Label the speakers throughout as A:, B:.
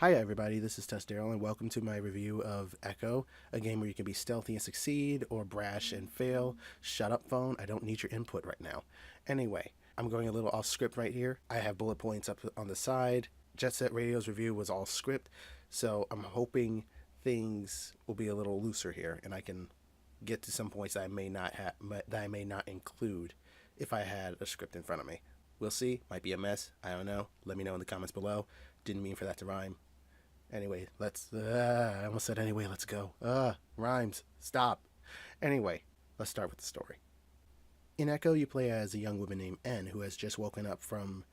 A: Hi everybody, this is TUSDarryl and welcome to my review of Echo, a game where you can be stealthy and succeed, or brash and fail. Shut up phone, I don't need your input right now. Anyway, I'm going a little off script right here. I have bullet points up on the side. Jet Set Radio's review was all script, so I'm hoping things will be a little looser here and I can get to some points that I may not include if I had a script in front of me. We'll see, might be a mess, I don't know. Let me know in the comments below. Didn't mean for that to rhyme. Anyway, I almost said anyway, let's go. Rhymes, stop. Anyway, let's start with the story. In Echo, you play as a young woman named N who has just woken up from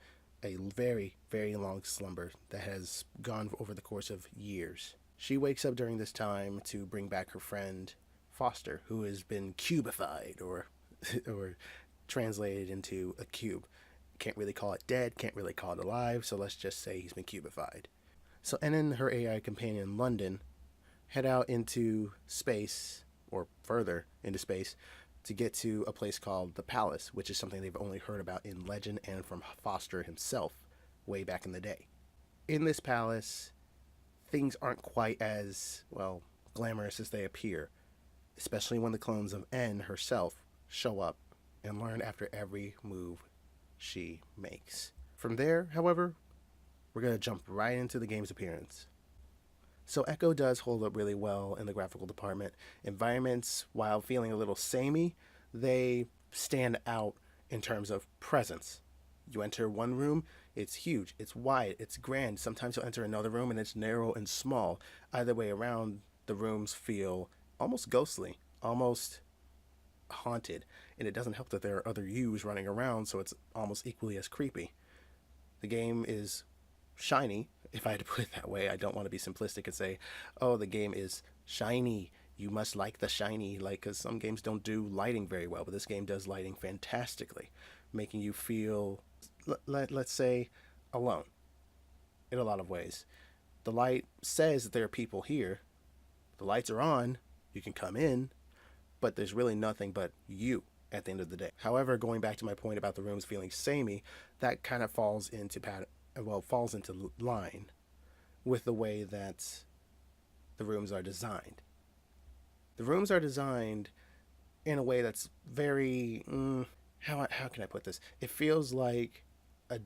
A: a very, very long slumber that has gone over the course of years. She wakes up during this time to bring back her friend Foster, who has been cubified or translated into a cube. Can't really call it dead, can't really call it alive, so let's just say he's been cubified. So N and her AI companion London head out into space, or further into space, to get to a place called the Palace, which is something they've only heard about in legend and from Foster himself way back in the day. In this palace, things aren't quite as, well, glamorous as they appear, especially when the clones of N herself show up and learn after every move she makes. From there, however, we're going to jump right into the game's appearance. So Echo does hold up really well in the graphical department. Environments, while feeling a little samey, they stand out in terms of presence. You enter one room, it's huge, it's wide, it's grand. Sometimes you'll enter another room and it's narrow and small. Either way around, the rooms feel almost ghostly, almost haunted. And it doesn't help that there are other yous running around, so it's almost equally as creepy. The game is shiny, if I had to put it that way. I don't want to be simplistic and say, oh, the game is shiny, you must like the shiny, because some games don't do lighting very well, but this game does lighting fantastically, making you feel, let's say, alone in a lot of ways. The light says that there are people here, the lights are on, you can come in, but there's really nothing but you at the end of the day. However, going back to my point about the rooms feeling samey, that kind of falls into line with the way that the rooms are designed. The rooms are designed in a way that's very, how can I put this? It feels like a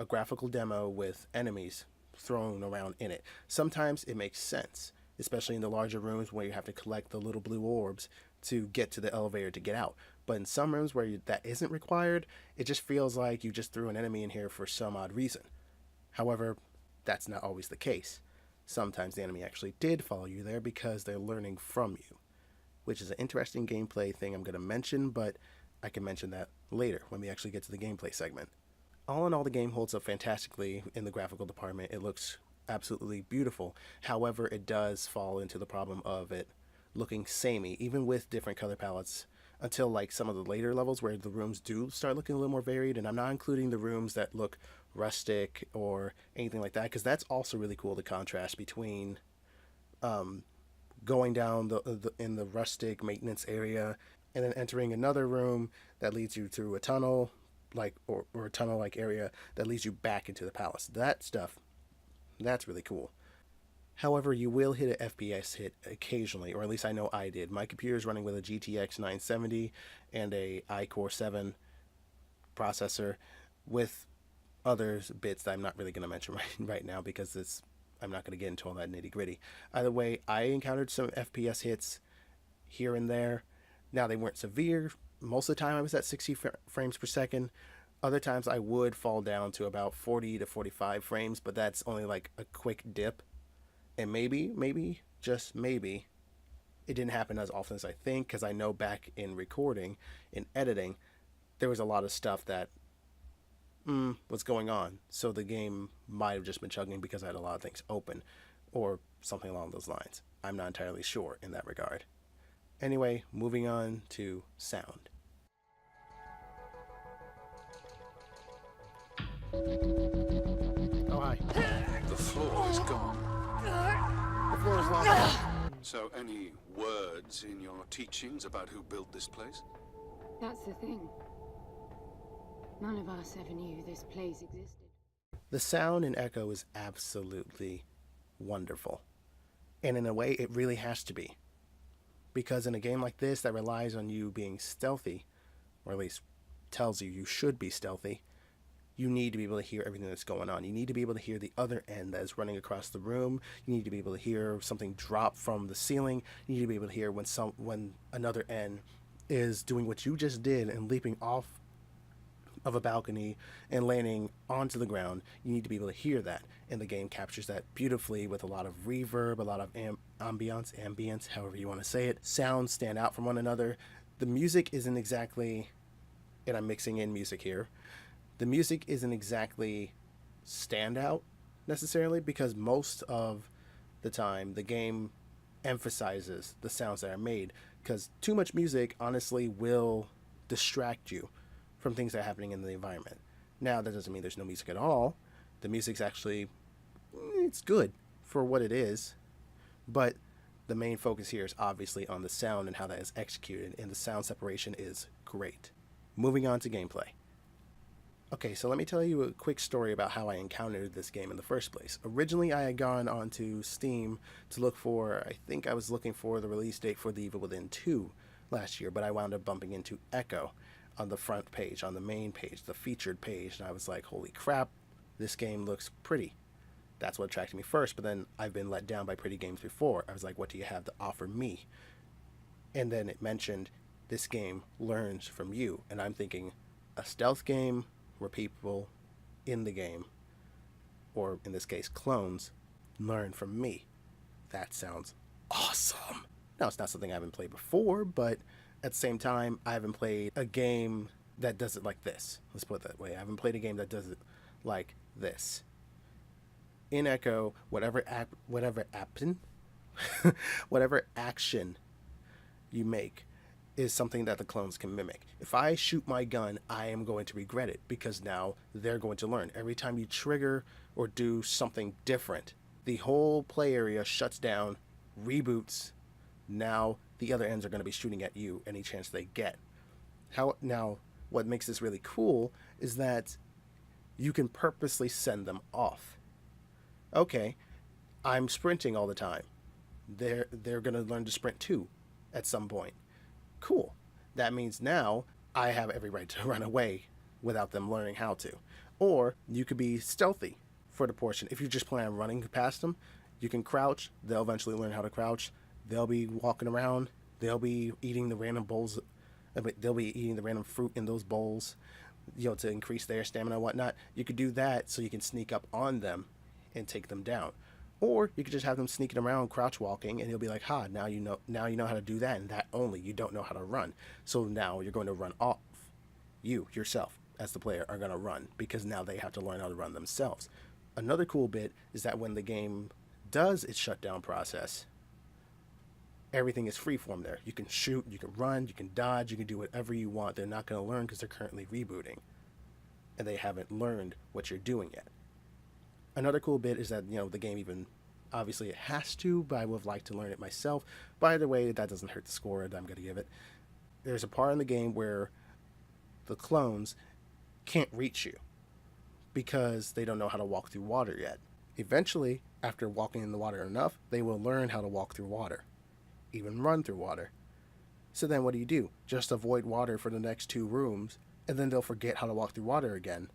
A: graphical demo with enemies thrown around in it. Sometimes it makes sense, especially in the larger rooms where you have to collect the little blue orbs to get to the elevator to get out. But in some rooms where that isn't required, it just feels like you just threw an enemy in here for some odd reason. However, that's not always the case. Sometimes the enemy actually did follow you there because they're learning from you, which is an interesting gameplay thing I'm going to mention, but I can mention that later when we actually get to the gameplay segment. All in all, the game holds up fantastically in the graphical department. It looks absolutely beautiful. However, it does fall into the problem of it looking samey, even with different color palettes, until like some of the later levels where the rooms do start looking a little more varied. And I'm not including the rooms that look rustic or anything like that, because that's also really cool, the contrast between going down in the rustic maintenance area and then entering another room that leads you through a tunnel, or a tunnel like area that leads you back into the palace. That stuff, that's really cool. However, you will hit an FPS hit occasionally, or at least I know I did. My computer is running with a GTX 970 and a iCore 7 processor with other bits that I'm not really going to mention right now because I'm not going to get into all that nitty gritty. Either way, I encountered some FPS hits here and there. Now, they weren't severe. Most of the time I was at 60 frames per second. Other times I would fall down to about 40 to 45 frames, but that's only like a quick dip. And maybe, just maybe, it didn't happen as often as I think, because I know back in recording, in editing, there was a lot of stuff that was going on. So the game might have just been chugging because I had a lot of things open, or something along those lines. I'm not entirely sure in that regard. Anyway, moving on to sound. Oh, hi.
B: The floor is gone.
A: The floor is locked.
B: So, any words in your teachings about who built this place?
C: That's the thing. None of us ever knew this place existed.
A: The sound in Echo is absolutely wonderful. And in a way, it really has to be. Because in a game like this that relies on you being stealthy, or at least tells you should be stealthy, you need to be able to hear everything that's going on. You need to be able to hear the other end that is running across the room. You need to be able to hear something drop from the ceiling. You need to be able to hear when another end is doing what you just did and leaping off of a balcony and landing onto the ground. You need to be able to hear that, and the game captures that beautifully with a lot of reverb, a lot of ambience, however you want to say it. Sounds stand out from one another. The music isn't exactly, and I'm mixing in music here, the music isn't exactly standout necessarily, because most of the time the game emphasizes the sounds that are made, because too much music honestly will distract you from things that are happening in the environment. Now, that doesn't mean there's no music at all. The music's actually, it's good for what it is, but the main focus here is obviously on the sound and how that is executed, and the sound separation is great. Moving on to gameplay. Okay, so let me tell you a quick story about how I encountered this game in the first place. Originally, I had gone onto Steam to look for, I think I was looking for the release date for The Evil Within 2 last year, but I wound up bumping into Echo on the front page, on the main page, the featured page, and I was like, holy crap, this game looks pretty. That's what attracted me first, but then I've been let down by pretty games before. I was like, what do you have to offer me? And then it mentioned, this game learns from you, and I'm thinking, a stealth game where people in the game, or in this case clones, learn from me. That sounds awesome. Now, it's not something I haven't played before, but at the same time, I haven't played a game that does it like this. Let's put it that way. I haven't played a game that does it like this. In Echo, whatever action you make is something that the clones can mimic. If I shoot my gun, I am going to regret it, because now they're going to learn. Every time you trigger or do something different, the whole play area shuts down, reboots. Now the other ends are going to be shooting at you any chance they get. Now, what makes this really cool is that you can purposely send them off. Okay, I'm sprinting all the time. They're going to learn to sprint too at some point. Cool. That means now I have every right to run away without them learning how to. Or you could be stealthy for the portion. If you just plan on running past them, you can crouch. They'll eventually learn how to crouch. They'll be walking around. They'll be eating the random bowls. They'll be eating the random fruit in those bowls, to increase their stamina and whatnot. You could do that so you can sneak up on them and take them down. Or you could just have them sneaking around, crouch walking, and you'll be like, ha, now you know how to do that, and that only. You don't know how to run. So now you're going to run off. You, yourself, as the player, are going to run, because now they have to learn how to run themselves. Another cool bit is that when the game does its shutdown process, everything is freeform there. You can shoot, you can run, you can dodge, you can do whatever you want. They're not going to learn because they're currently rebooting, and they haven't learned what you're doing yet. Another cool bit is that, the game even, obviously it has to, but I would have liked to learn it myself. By the way, that doesn't hurt the score that I'm going to give it. There's a part in the game where the clones can't reach you because they don't know how to walk through water yet. Eventually, after walking in the water enough, they will learn how to walk through water, even run through water. So then what do? Just avoid water for the next 2 rooms, and then they'll forget how to walk through water again,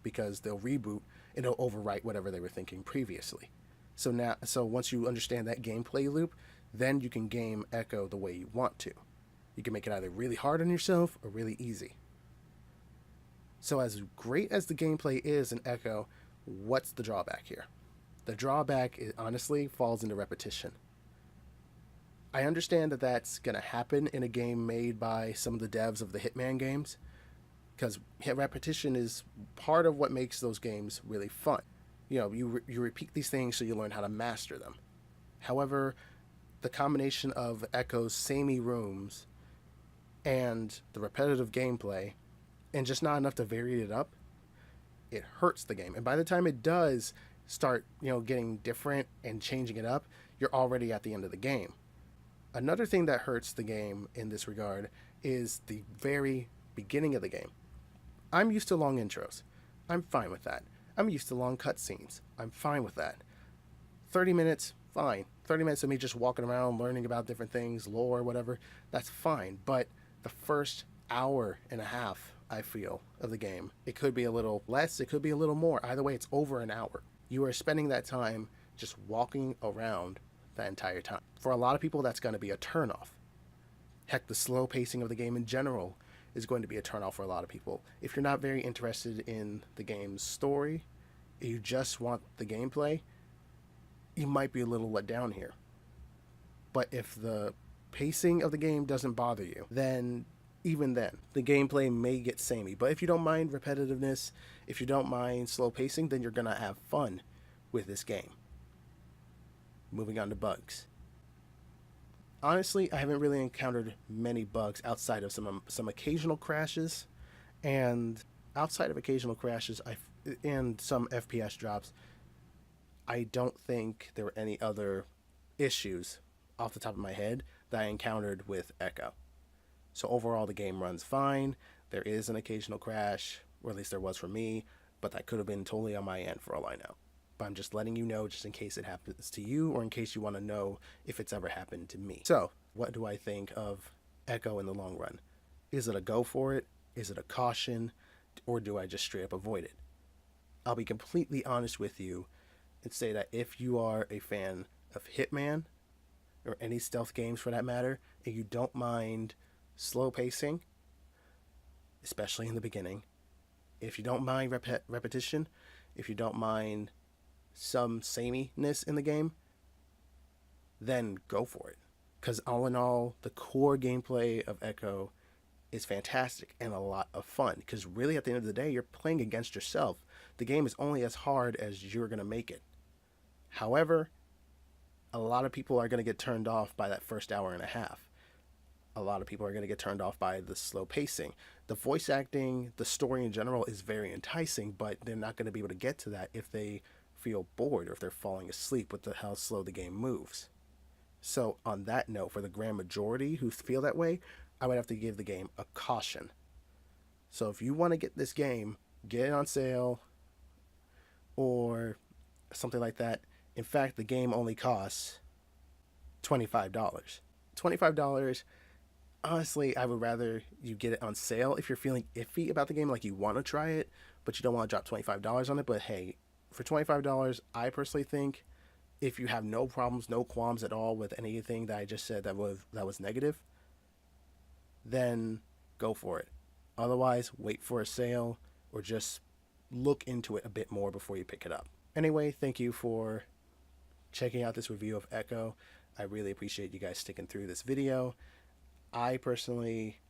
A: because they'll reboot and it'll overwrite whatever they were thinking previously. So once you understand that gameplay loop, then you can game Echo the way you want to. You can make it either really hard on yourself or really easy. So as great as the gameplay is in Echo, what's the drawback here? The drawback honestly falls into repetition. I understand that that's going to happen in a game made by some of the devs of the Hitman games, because repetition is part of what makes those games really fun. You repeat these things so you learn how to master them. However, the combination of Echo's samey rooms and the repetitive gameplay, and just not enough to vary it up, it hurts the game. And by the time it does start, getting different and changing it up, you're already at the end of the game. Another thing that hurts the game in this regard is the very beginning of the game. I'm used to long intros. I'm fine with that. I'm used to long cutscenes. I'm fine with that. 30 minutes, fine. 30 minutes of me just walking around, learning about different things, lore, whatever, that's fine. But the first hour and a half, I feel, of the game, it could be a little less, it could be a little more. Either way, it's over an hour. You are spending that time just walking around that entire time. For a lot of people, that's going to be a turnoff. Heck, the slow pacing of the game in general is going to be a turnoff for a lot of people. If you're not very interested in the game's story, you just want the gameplay, you might be a little let down here. But if the pacing of the game doesn't bother you, then even then, the gameplay may get samey. But if you don't mind repetitiveness, if you don't mind slow pacing, then you're going to have fun with this game. Moving on to bugs. Honestly, I haven't really encountered many bugs outside of some occasional crashes, and outside of occasional crashes and some FPS drops, I don't think there were any other issues off the top of my head that I encountered with Echo. So overall, the game runs fine. There is an occasional crash, or at least there was for me, but that could have been totally on my end for all I know. But I'm just letting you know just in case it happens to you, or in case you want to know if it's ever happened to me. So, what do I think of Echo in the long run? Is it a go for it? Is it a caution? Or do I just straight up avoid it? I'll be completely honest with you and say that if you are a fan of Hitman, or any stealth games for that matter, and you don't mind slow pacing, especially in the beginning, if you don't mind repetition, if you don't mind some sameness in the game, then go for it. Because all in all, the core gameplay of Echo is fantastic and a lot of fun. Because really, at the end of the day, you're playing against yourself. The game is only as hard as you're going to make it. However, a lot of people are going to get turned off by that first hour and a half. A lot of people are going to get turned off by the slow pacing. The voice acting, the story in general is very enticing, but they're not going to be able to get to that if they feel bored or if they're falling asleep with how slow the game moves. So on that note, for the grand majority who feel that way, I would have to give the game a caution. So if you want to get this game, get it on sale or something like that. In fact, the game only costs $25. $25. Honestly, I would rather you get it on sale if you're feeling iffy about the game, like you want to try it, but you don't want to drop $25 on it. But hey, for $25, I personally think if you have no problems, no qualms at all with anything that I just said that was negative, then go for it. Otherwise, wait for a sale or just look into it a bit more before you pick it up. Anyway, thank you for checking out this review of Echo. I really appreciate you guys sticking through this video. I personally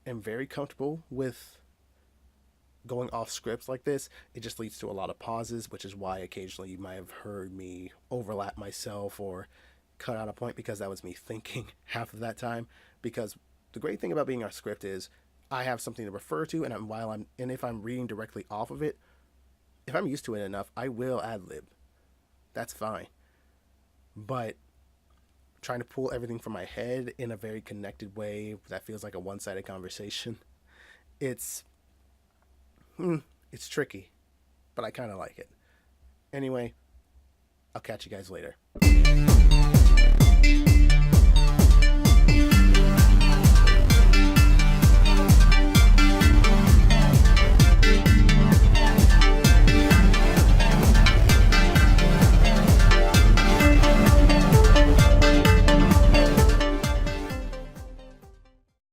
A: am very comfortable with going off scripts like this. It just leads to a lot of pauses, which is why occasionally you might have heard me overlap myself or cut out a point, because that was me thinking half of that time. Because the great thing about being on script is I have something to refer to, and if I'm reading directly off of it, if I'm used to it enough, I will ad-lib. That's fine. But trying to pull everything from my head in a very connected way that feels like a one-sided conversation, it's tricky, but I kind of like it. Anyway, I'll catch you guys later.